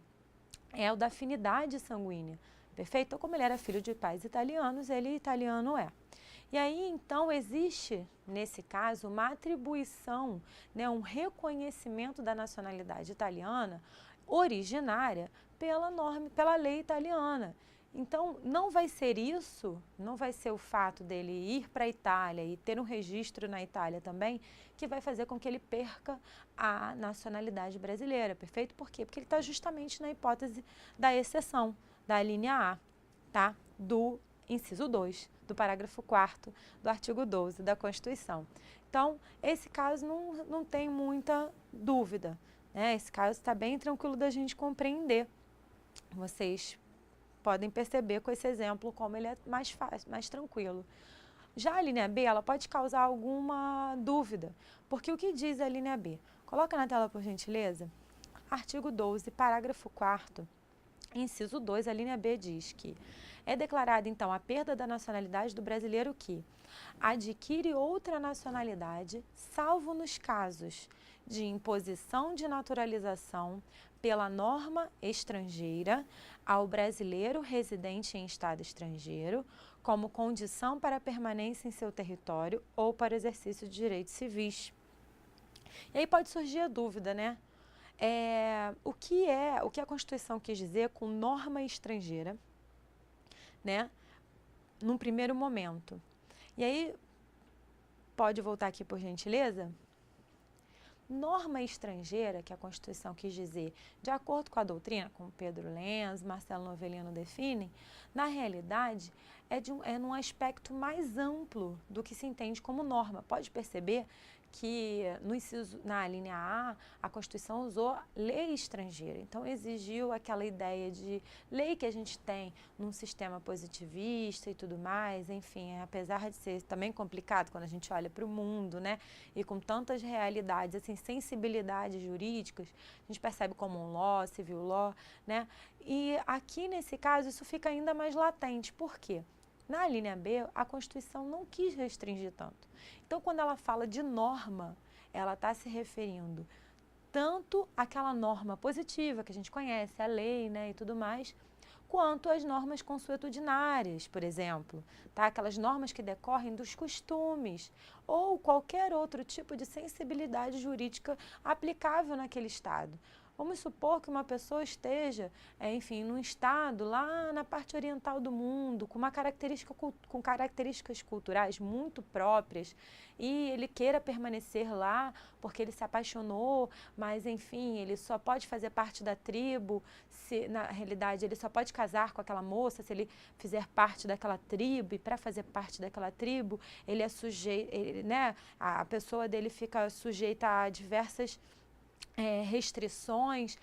é o da afinidade sanguínea, perfeito? Então, como ele era filho de pais italianos, ele italiano é. E aí, então, existe, nesse caso, uma atribuição, né, um reconhecimento da nacionalidade italiana originária pela lei italiana. Então, não vai ser isso, não vai ser o fato dele ir para a Itália e ter um registro na Itália também, que vai fazer com que ele perca a nacionalidade brasileira, perfeito? Por quê? Porque ele está justamente na hipótese da exceção, da linha A, tá? Do inciso 2, do parágrafo 4º do artigo 12 da Constituição. Então, esse caso não tem muita dúvida, né? Esse caso está bem tranquilo da gente compreender. Vocês podem perceber com esse exemplo como ele é mais fácil, mais tranquilo. Já a linha B, ela pode causar alguma dúvida, porque o que diz a linha B? Coloca na tela, por gentileza. Artigo 12, parágrafo 4º, inciso 2, a linha B diz que é declarada, então, a perda da nacionalidade do brasileiro que adquire outra nacionalidade, salvo nos casos de imposição de naturalização pela norma estrangeira ao brasileiro residente em estado estrangeiro, como condição para a permanência em seu território ou para o exercício de direitos civis. E aí pode surgir a dúvida, né? O que a Constituição quis dizer com norma estrangeira, né? Num primeiro momento. E aí, pode voltar aqui por gentileza? Norma estrangeira, que a Constituição quis dizer, de acordo com a doutrina, como Pedro Lenz, Marcelo Novellino definem, na realidade é num aspecto mais amplo do que se entende como norma. Pode perceber que na linha A Constituição usou lei estrangeira. Então, exigiu aquela ideia de lei que a gente tem num sistema positivista e tudo mais. Enfim, apesar de ser também complicado quando a gente olha para o mundo, né? E com tantas realidades, assim, sensibilidades jurídicas, a gente percebe como um law, civil law, né? E aqui, nesse caso, isso fica ainda mais latente. Por quê? Na linha B, a Constituição não quis restringir tanto. Então, quando ela fala de norma, ela está se referindo tanto àquela norma positiva que a gente conhece, a lei, né, e tudo mais, quanto às normas consuetudinárias, por exemplo, tá? Aquelas normas que decorrem dos costumes ou qualquer outro tipo de sensibilidade jurídica aplicável naquele estado. Vamos supor que uma pessoa esteja, enfim, num estado lá na parte oriental do mundo, com características culturais muito próprias, e ele queira permanecer lá porque ele se apaixonou, mas, enfim, ele só pode fazer parte da tribo, na realidade, ele só pode casar com aquela moça se ele fizer parte daquela tribo, e para fazer parte daquela tribo, ele é sujeito, né, a pessoa dele fica sujeita a diversas restrições,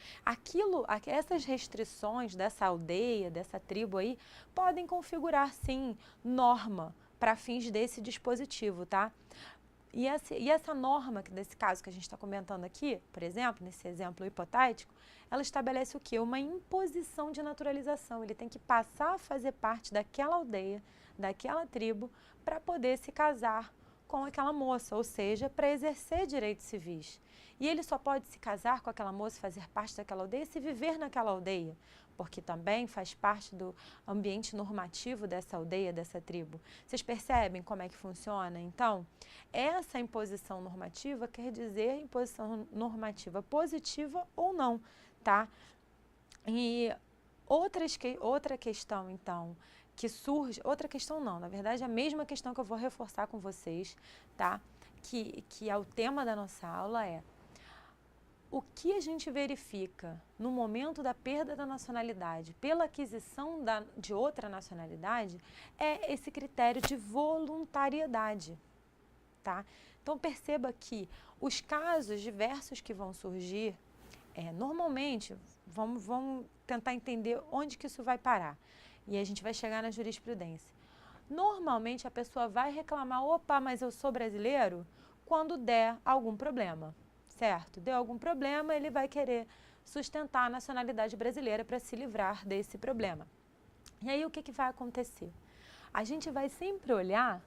essas restrições dessa aldeia, dessa tribo aí, podem configurar sim norma para fins desse dispositivo, tá? E essa norma, desse caso que a gente está comentando aqui, por exemplo, nesse exemplo hipotético, ela estabelece o quê? Uma imposição de naturalização. Ele tem que passar a fazer parte daquela aldeia, daquela tribo, para poder se casar com aquela moça, ou seja, para exercer direitos civis. E ele só pode se casar com aquela moça, fazer parte daquela aldeia, se viver naquela aldeia, porque também faz parte do ambiente normativo dessa aldeia, dessa tribo. Vocês percebem como é que funciona? Então, essa imposição normativa quer dizer imposição normativa positiva ou não, tá? E outra questão, então, que surge, outra questão não, na verdade a mesma questão que eu vou reforçar com vocês, tá? Que é o tema da nossa aula o que a gente verifica no momento da perda da nacionalidade pela aquisição de outra nacionalidade é esse critério de voluntariedade, tá? Então perceba que os casos diversos que vão surgir, normalmente, vamos tentar entender onde que isso vai parar. E a gente vai chegar na jurisprudência. Normalmente a pessoa vai reclamar, opa, mas eu sou brasileiro, quando der algum problema, certo? Deu algum problema, ele vai querer sustentar a nacionalidade brasileira para se livrar desse problema. E aí o que vai acontecer? A gente vai sempre olhar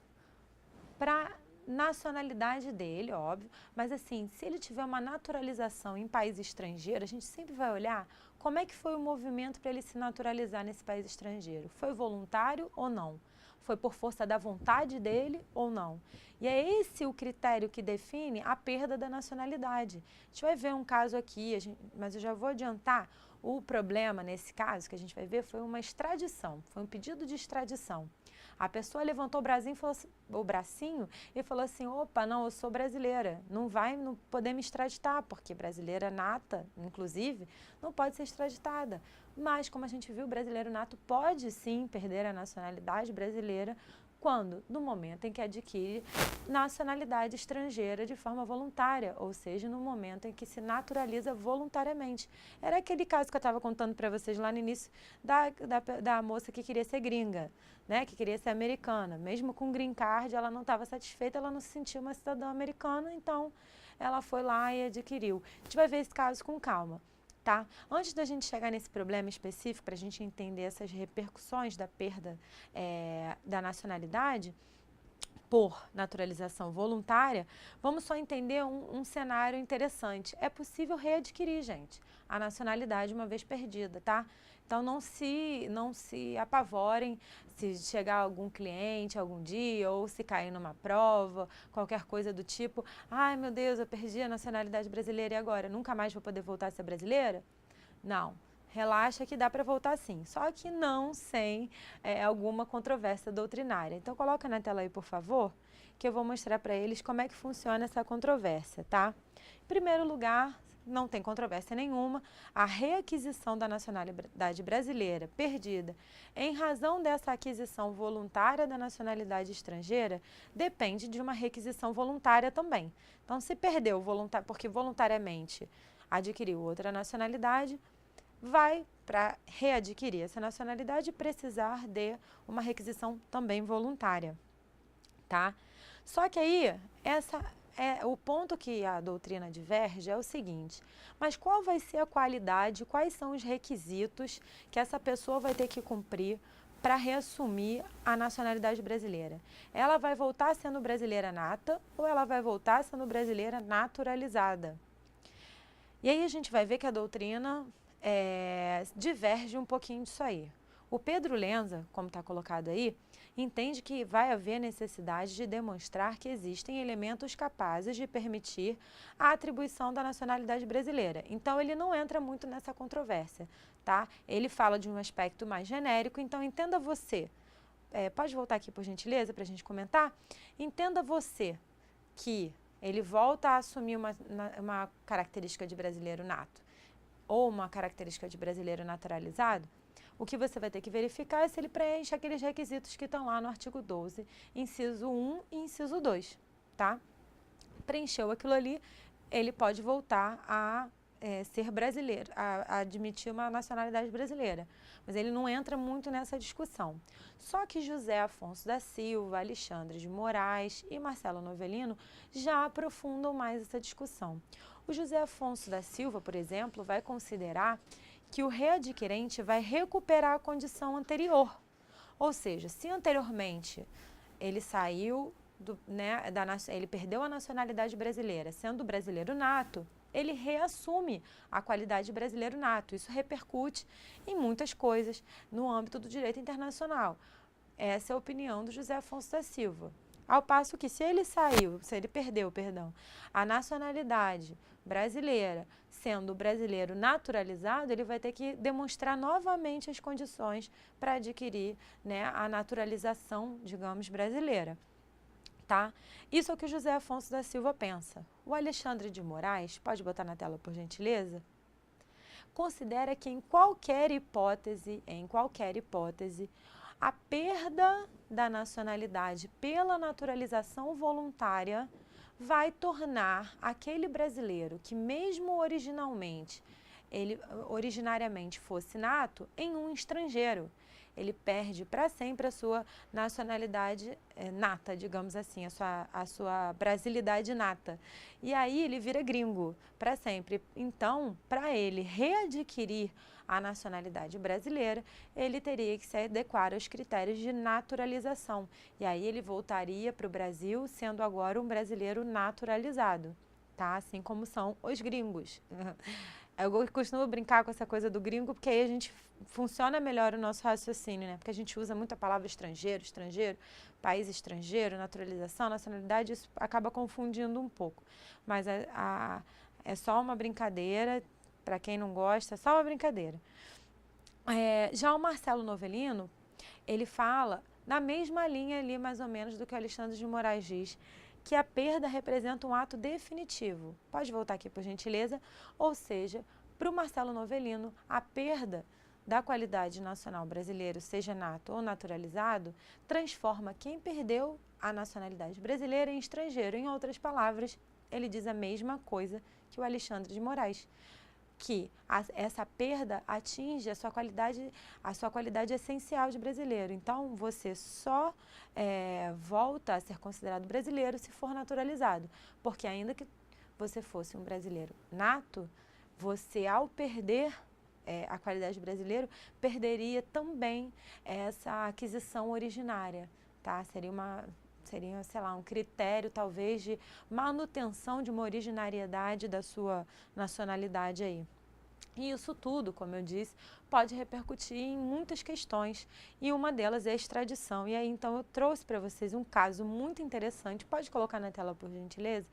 para nacionalidade dele, óbvio, mas assim, se ele tiver uma naturalização em país estrangeiro, a gente sempre vai olhar como é que foi o movimento para ele se naturalizar nesse país estrangeiro. Foi voluntário ou não? Foi por força da vontade dele ou não? E é esse o critério que define a perda da nacionalidade. A gente vai ver um caso aqui, mas eu já vou adiantar, o problema nesse caso que a gente vai ver foi uma extradição, foi um pedido de extradição. A pessoa levantou o bracinho e falou assim, opa, não, eu sou brasileira, não poder me extraditar, porque brasileira nata, inclusive, não pode ser extraditada. Mas, como a gente viu, o brasileiro nato pode sim perder a nacionalidade brasileira quando? No momento em que adquire nacionalidade estrangeira de forma voluntária, ou seja, no momento em que se naturaliza voluntariamente. Era aquele caso que eu estava contando para vocês lá no início da moça que queria ser gringa, né, que queria ser americana. Mesmo com green card, ela não estava satisfeita, ela não se sentia uma cidadã americana, então ela foi lá e adquiriu. A gente vai ver esse caso com calma. Tá? Antes da gente chegar nesse problema específico, para a gente entender essas repercussões da perda da nacionalidade por naturalização voluntária, vamos só entender um cenário interessante. É possível readquirir, gente, a nacionalidade uma vez perdida, tá? Então não se apavorem se chegar algum cliente algum dia ou se cair numa prova, qualquer coisa do tipo, ai meu Deus, eu perdi a nacionalidade brasileira e agora? Nunca mais vou poder voltar a ser brasileira? Não. Relaxa que dá para voltar sim, só que não sem alguma controvérsia doutrinária. Então coloca na tela aí, por favor, que eu vou mostrar para eles como é que funciona essa controvérsia, tá? Em primeiro lugar, não tem controvérsia nenhuma, a reaquisição da nacionalidade brasileira perdida em razão dessa aquisição voluntária da nacionalidade estrangeira depende de uma requisição voluntária também. Então, se perdeu porque voluntariamente adquiriu outra nacionalidade, vai, para readquirir essa nacionalidade, precisar de uma requisição também voluntária, tá? Só que aí, o ponto que a doutrina diverge é o seguinte, mas qual vai ser a qualidade, quais são os requisitos que essa pessoa vai ter que cumprir para reassumir a nacionalidade brasileira? Ela vai voltar sendo brasileira nata ou ela vai voltar sendo brasileira naturalizada? E aí a gente vai ver que a doutrina diverge um pouquinho disso aí. O Pedro Lenza, como está colocado aí, entende que vai haver necessidade de demonstrar que existem elementos capazes de permitir a atribuição da nacionalidade brasileira. Então, ele não entra muito nessa controvérsia, tá? Ele fala de um aspecto mais genérico, então entenda você. Pode voltar aqui, por gentileza, para a gente comentar? Entenda você que ele volta a assumir uma característica de brasileiro nato ou uma característica de brasileiro naturalizado, o que você vai ter que verificar é se ele preenche aqueles requisitos que estão lá no artigo 12, inciso 1 e inciso 2, tá? Preencheu aquilo ali, ele pode voltar a ser brasileiro, a admitir uma nacionalidade brasileira. Mas ele não entra muito nessa discussão. Só que José Afonso da Silva, Alexandre de Moraes e Marcelo Novellino já aprofundam mais essa discussão. O José Afonso da Silva, por exemplo, vai considerar que o readquirente vai recuperar a condição anterior. Ou seja, se anteriormente ele saiu, ele perdeu a nacionalidade brasileira, sendo brasileiro nato, ele reassume a qualidade de brasileiro nato. Isso repercute em muitas coisas no âmbito do direito internacional. Essa é a opinião do José Afonso da Silva. Ao passo que se ele perdeu, a nacionalidade brasileira, sendo brasileiro naturalizado, ele vai ter que demonstrar novamente as condições para adquirir, a naturalização, digamos, brasileira. Tá? Isso é o que o José Afonso da Silva pensa. O Alexandre de Moraes, pode botar na tela por gentileza, considera que em qualquer hipótese, a perda da nacionalidade pela naturalização voluntária vai tornar aquele brasileiro que mesmo originariamente fosse nato, em um estrangeiro. Ele perde para sempre a sua nacionalidade nata, digamos assim, a sua brasilidade nata. E aí ele vira gringo para sempre. Então, para ele readquirir a nacionalidade brasileira, ele teria que se adequar aos critérios de naturalização. E aí ele voltaria para o Brasil, sendo agora um brasileiro naturalizado, tá? Assim como são os gringos. Eu costumo brincar com essa coisa do gringo, porque aí a gente funciona melhor o nosso raciocínio, né? Porque a gente usa muito a palavra estrangeiro, país estrangeiro, naturalização, nacionalidade, isso acaba confundindo um pouco. Mas é só uma brincadeira, para quem não gosta, é só uma brincadeira. Já o Marcelo Novellino, ele fala na mesma linha ali, mais ou menos, do que o Alexandre de Moraes diz, que a perda representa um ato definitivo. Pode voltar aqui, por gentileza. Ou seja, para o Marcelo Novellino, a perda da qualidade nacional brasileira, seja nato ou naturalizado, transforma quem perdeu a nacionalidade brasileira em estrangeiro. Em outras palavras, ele diz a mesma coisa que o Alexandre de Moraes, que essa perda atinge a sua qualidade essencial de brasileiro. Então, você só volta a ser considerado brasileiro se for naturalizado, porque ainda que você fosse um brasileiro nato, você, ao perder a qualidade de brasileiro, perderia também essa aquisição originária, tá? Seria, sei lá, um critério, talvez, de manutenção de uma originariedade da sua nacionalidade aí. E isso tudo, como eu disse, pode repercutir em muitas questões, e uma delas é a extradição. E aí, então, eu trouxe para vocês um caso muito interessante, pode colocar na tela, por gentileza,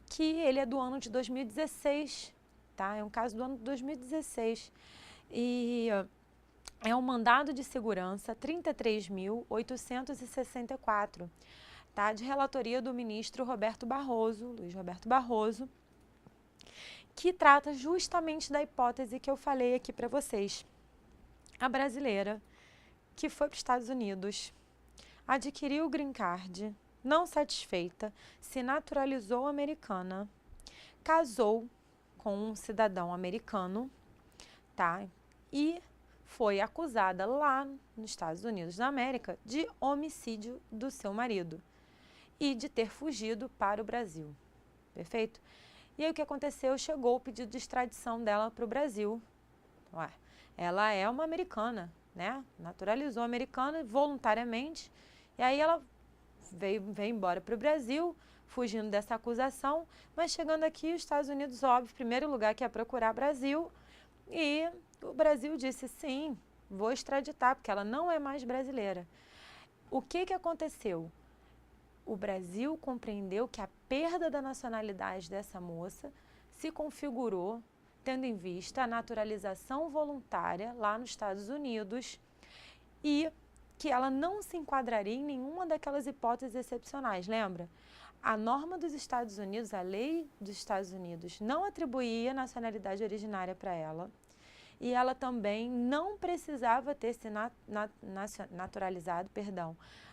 que ele é do ano de 2016, tá? É um caso do ano de 2016. E é um mandado de segurança 33.864, tá? De relatoria do ministro Luiz Roberto Barroso, que trata justamente da hipótese que eu falei aqui para vocês. A brasileira que foi para os Estados Unidos, adquiriu o green card, não satisfeita, se naturalizou americana, casou com um cidadão americano, tá? E foi acusada lá nos Estados Unidos da América de homicídio do seu marido e de ter fugido para o Brasil. Perfeito? E aí o que aconteceu? Chegou o pedido de extradição dela para o Brasil. Ela é uma americana, né? Naturalizou americana voluntariamente. E aí ela veio embora para o Brasil, fugindo dessa acusação. Mas chegando aqui, os Estados Unidos, óbvio, em primeiro lugar, quer procurar Brasil. E o Brasil disse, sim, vou extraditar, porque ela não é mais brasileira. O que aconteceu? O Brasil compreendeu que a perda da nacionalidade dessa moça se configurou tendo em vista a naturalização voluntária lá nos Estados Unidos e que ela não se enquadraria em nenhuma daquelas hipóteses excepcionais, lembra? A norma dos Estados Unidos, a lei dos Estados Unidos, não atribuía nacionalidade originária para ela e ela também não precisava ter se naturalizado,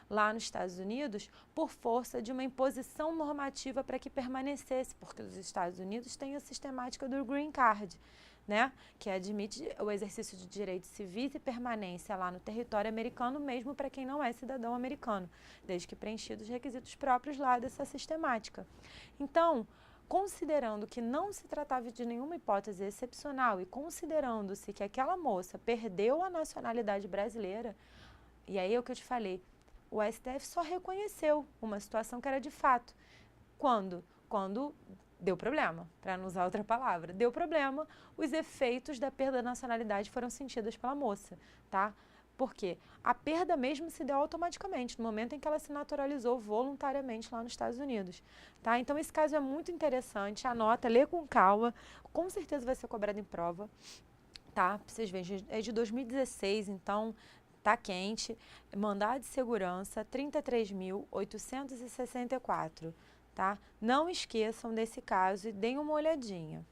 lá nos Estados Unidos por força de uma imposição normativa para que permanecesse, porque os Estados Unidos têm a sistemática do Green Card, né, que admite o exercício de direitos civis e permanência lá no território americano, mesmo para quem não é cidadão americano, desde que preenchidos os requisitos próprios lá dessa sistemática. Então, considerando que não se tratava de nenhuma hipótese excepcional e considerando-se que aquela moça perdeu a nacionalidade brasileira, e aí é o que eu te falei, o STF só reconheceu uma situação que era de fato. Quando deu problema, para não usar outra palavra, deu problema, os efeitos da perda da nacionalidade foram sentidos pela moça, tá? Porque a perda mesmo se deu automaticamente, no momento em que ela se naturalizou voluntariamente lá nos Estados Unidos, tá? Então, esse caso é muito interessante, anota, lê com calma, com certeza vai ser cobrado em prova, tá? Pra vocês verem, é de 2016, então tá quente, mandado de segurança 33.864, tá? Não esqueçam desse caso e deem uma olhadinha.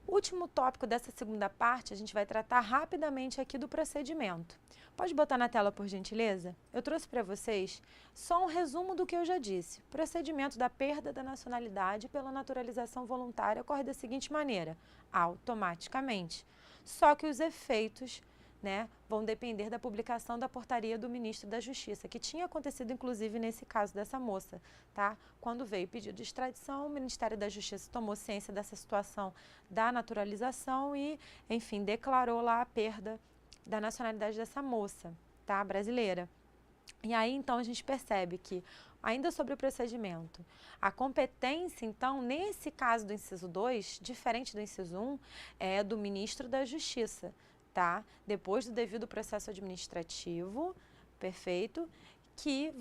Último tópico dessa segunda parte, a gente vai tratar rapidamente aqui do procedimento. Pode botar na tela, por gentileza? Eu trouxe para vocês só um resumo do que eu já disse. O procedimento da perda da nacionalidade pela naturalização voluntária ocorre da seguinte maneira, automaticamente. Só que os efeitos, né, vão depender da publicação da portaria do ministro da Justiça, que tinha acontecido inclusive nesse caso dessa moça, tá? Quando veio o pedido de extradição, o Ministério da Justiça tomou ciência dessa situação da naturalização e, enfim, declarou lá a perda da nacionalidade dessa moça, tá? Brasileira. E aí, então, a gente percebe que, ainda sobre o procedimento, a competência, então, nesse caso do inciso 2, diferente do inciso 1, é do ministro da Justiça, tá? Depois do devido processo administrativo, perfeito, que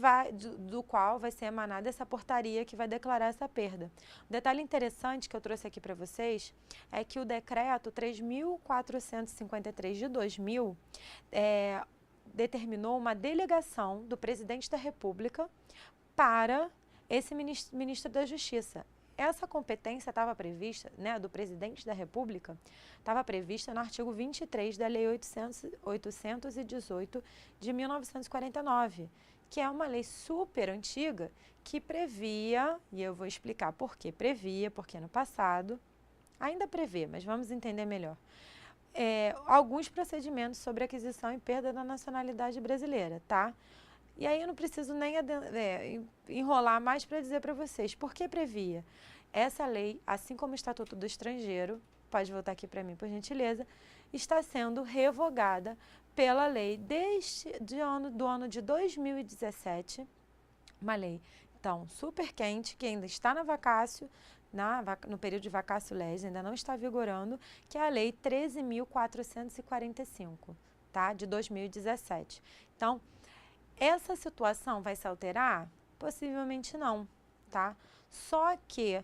do qual vai ser emanada essa portaria que vai declarar essa perda. Um detalhe interessante que eu trouxe aqui para vocês é que o decreto 3.453 de 2000 determinou uma delegação do presidente da República para esse ministro da Justiça. Essa competência estava prevista, né, do presidente da República, estava prevista no artigo 23 da Lei 818 de 1949, que é uma lei super antiga que previa, e eu vou explicar por que previa, porque no passado, ainda prevê, mas vamos entender melhor, alguns procedimentos sobre aquisição e perda da nacionalidade brasileira, tá? E aí eu não preciso nem enrolar mais para dizer para vocês por que previa. Essa lei, assim como o Estatuto do Estrangeiro, pode voltar aqui para mim por gentileza, está sendo revogada pela lei do ano de 2017, uma lei, então, super quente, que ainda está na vacácio, no período de vacácio legis, ainda não está vigorando, que é a Lei 13.445, tá? De 2017. Então, essa situação vai se alterar? Possivelmente não, tá? Só que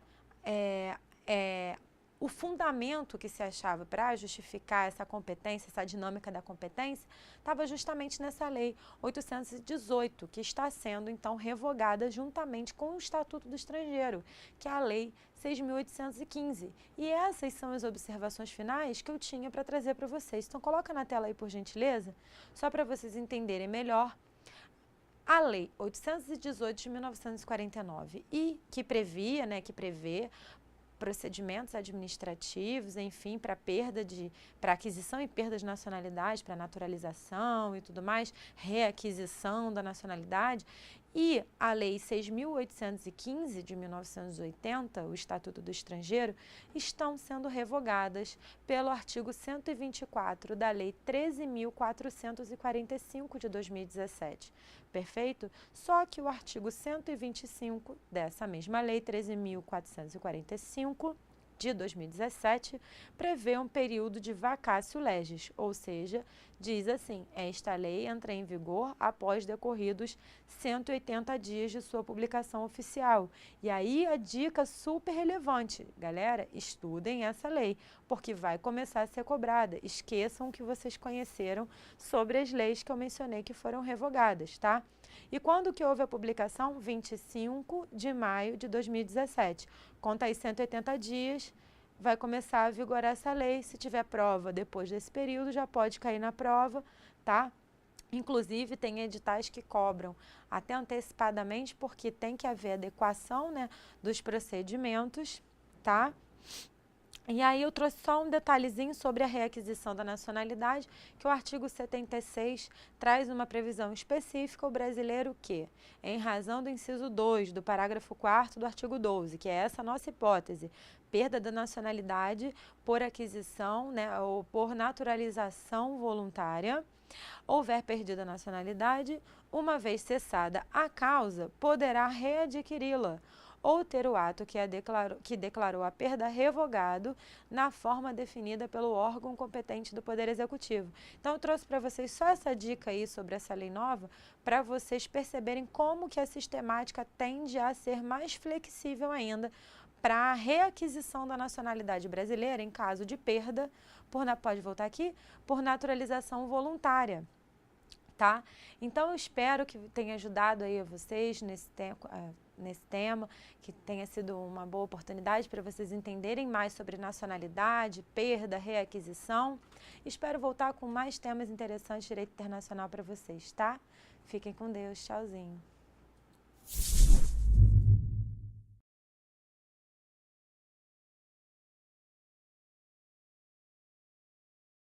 o fundamento que se achava para justificar essa competência, essa dinâmica da competência, estava justamente nessa lei 818, que está sendo, então, revogada juntamente com o Estatuto do Estrangeiro, que é a lei 6.815. E essas são as observações finais que eu tinha para trazer para vocês. Então, coloca na tela aí, por gentileza, só para vocês entenderem melhor. A Lei 818 de 1949, e que previa, né, que prevê procedimentos administrativos, enfim, para aquisição e perda de nacionalidade, para naturalização e tudo mais, reaquisição da nacionalidade, e a Lei 6.815 de 1980, o Estatuto do Estrangeiro, estão sendo revogadas pelo artigo 124 da Lei 13.445 de 2017. Perfeito? Só que o artigo 125 dessa mesma Lei 13.445 de 2017 prevê um período de vacácio legis, ou seja, diz assim, esta lei entra em vigor após decorridos 180 dias de sua publicação oficial. E aí a dica super relevante, galera, estudem essa lei, porque vai começar a ser cobrada. Esqueçam o que vocês conheceram sobre as leis que eu mencionei que foram revogadas, tá? E quando que houve a publicação? 25 de maio de 2017. Conta aí 180 dias, vai começar a vigorar essa lei. Se tiver prova depois desse período, já pode cair na prova, tá? Inclusive, tem editais que cobram até antecipadamente, porque tem que haver adequação, né, dos procedimentos, tá? E aí eu trouxe só um detalhezinho sobre a reaquisição da nacionalidade, que o artigo 76 traz uma previsão específica ao brasileiro que, em razão do inciso 2 do parágrafo 4º do artigo 12, que é essa nossa hipótese, perda da nacionalidade por aquisição, né, ou por naturalização voluntária, houver perdido a nacionalidade, uma vez cessada a causa, poderá readquiri-la ou ter o ato que declarou a perda revogado na forma definida pelo órgão competente do Poder Executivo. Então, eu trouxe para vocês só essa dica aí sobre essa lei nova, para vocês perceberem como que a sistemática tende a ser mais flexível ainda para a reaquisição da nacionalidade brasileira em caso de perda, pode voltar aqui, por naturalização voluntária. Tá? Então, eu espero que tenha ajudado aí a vocês nesse tema, que tenha sido uma boa oportunidade para vocês entenderem mais sobre nacionalidade, perda, reaquisição. Espero voltar com mais temas interessantes de direito internacional para vocês, tá? Fiquem com Deus, tchauzinho.